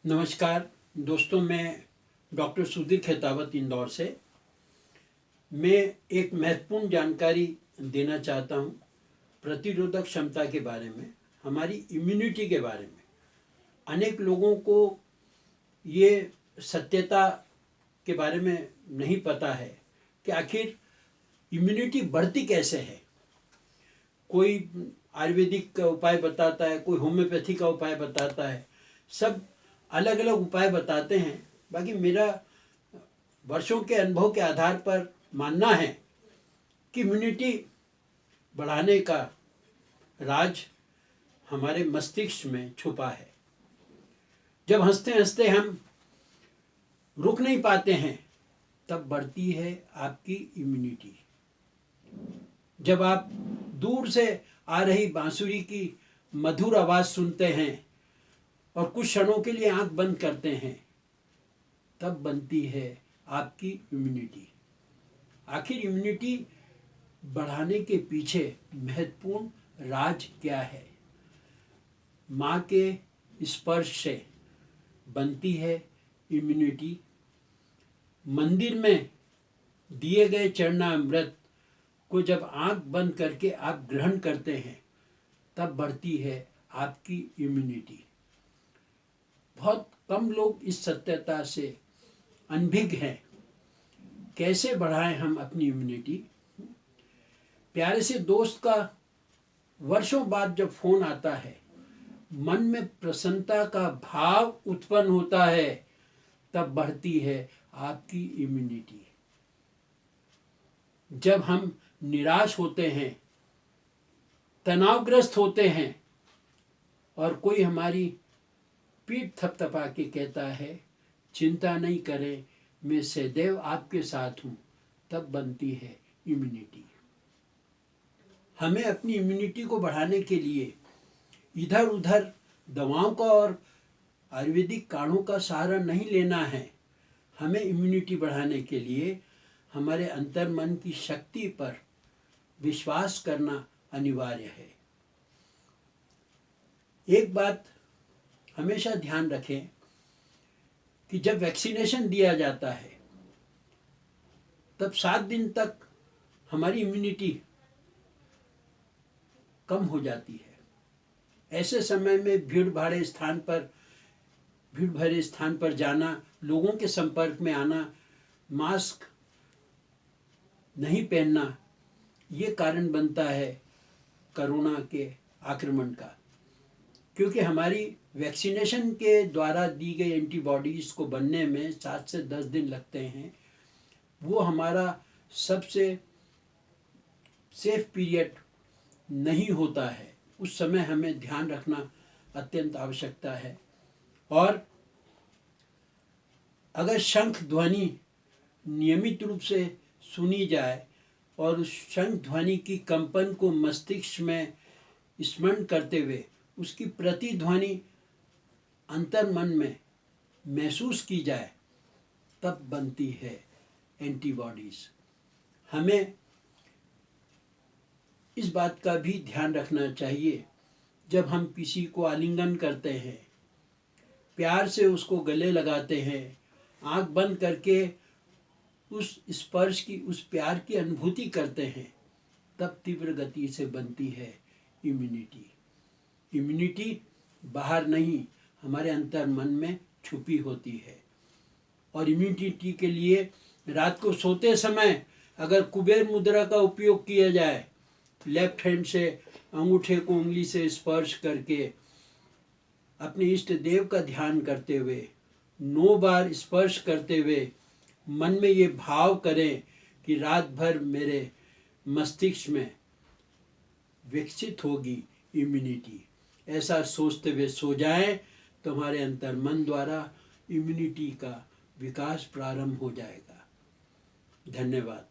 नमस्कार दोस्तों, मैं डॉक्टर सुधीर खेतावत इंदौर से। मैं एक महत्वपूर्ण जानकारी देना चाहता हूँ प्रतिरोधक क्षमता के बारे में, हमारी इम्यूनिटी के बारे में। अनेक लोगों को ये सत्यता के बारे में नहीं पता है कि आखिर इम्यूनिटी बढ़ती कैसे है। कोई आयुर्वेदिक का उपाय बताता है, कोई होम्योपैथी का उपाय बताता है, सब अलग अलग उपाय बताते हैं। बाकी मेरा वर्षों के अनुभव के आधार पर मानना है कि इम्यूनिटी बढ़ाने का राज हमारे मस्तिष्क में छुपा है। जब हंसते हंसते हम रुक नहीं पाते हैं, तब बढ़ती है आपकी इम्यूनिटी। जब आप दूर से आ रही बांसुरी की मधुर आवाज़ सुनते हैं और कुछ क्षणों के लिए आंख बंद करते हैं, तब बनती है आपकी इम्यूनिटी। आखिर इम्यूनिटी बढ़ाने के पीछे महत्वपूर्ण राज क्या है? माँ के स्पर्श से बनती है इम्यूनिटी। मंदिर में दिए गए चरणामृत को जब आंख बंद करके आप ग्रहण करते हैं, तब बढ़ती है आपकी इम्यूनिटी। बहुत कम लोग इस सत्यता से अनभिज्ञ हैं। कैसे बढ़ाएं हम अपनी इम्यूनिटी? प्यारे से दोस्त का वर्षों बाद जब फोन आता है, मन में प्रसन्नता का भाव उत्पन्न होता है, तब बढ़ती है आपकी इम्यूनिटी। जब हम निराश होते हैं, तनावग्रस्त होते हैं और कोई हमारी पीठ थपथपा के कहता है, चिंता नहीं करें, मैं सदैव आपके साथ हूँ, तब बनती है इम्यूनिटी। हमें अपनी इम्यूनिटी को बढ़ाने के लिए इधर उधर दवाओं का और आयुर्वेदिक काढ़ों का सहारा नहीं लेना है। हमें इम्यूनिटी बढ़ाने के लिए हमारे अंतर्मन की शक्ति पर विश्वास करना अनिवार्य है। एक बात हमेशा ध्यान रखें कि जब वैक्सीनेशन दिया जाता है, तब 7 दिन तक हमारी इम्यूनिटी कम हो जाती है। ऐसे समय में भीड़ भरे स्थान पर जाना, लोगों के संपर्क में आना, मास्क नहीं पहनना, ये कारण बनता है कोरोना के आक्रमण का। क्योंकि हमारी वैक्सीनेशन के द्वारा दी गई एंटीबॉडीज़ को बनने में 7 से 10 दिन लगते हैं। वो हमारा सबसे सेफ पीरियड नहीं होता है। उस समय हमें ध्यान रखना अत्यंत आवश्यकता है। और अगर शंख ध्वनि नियमित रूप से सुनी जाए और उस शंख ध्वनि की कंपन को मस्तिष्क में स्मरण करते हुए उसकी प्रतिध्वनि अंतर्मन में महसूस की जाए, तब बनती है एंटीबॉडीज। हमें इस बात का भी ध्यान रखना चाहिए, जब हम किसी को आलिंगन करते हैं, प्यार से उसको गले लगाते हैं, आंख बंद करके उस स्पर्श की, उस प्यार की अनुभूति करते हैं, तब तीव्र गति से बनती है इम्यूनिटी। इम्यूनिटी बाहर नहीं, हमारे अंतर मन में छुपी होती है। और इम्यूनिटी के लिए रात को सोते समय अगर कुबेर मुद्रा का उपयोग किया जाए, लेफ्ट हैंड से अंगूठे को उंगली से स्पर्श करके अपने इष्ट देव का ध्यान करते हुए 9 बार स्पर्श करते हुए मन में ये भाव करें कि रात भर मेरे मस्तिष्क में विकसित होगी इम्यूनिटी। ऐसा सोचते हुए सो जाएं, तो हमारे अंतर मन द्वारा इम्यूनिटी का विकास प्रारंभ हो जाएगा। धन्यवाद।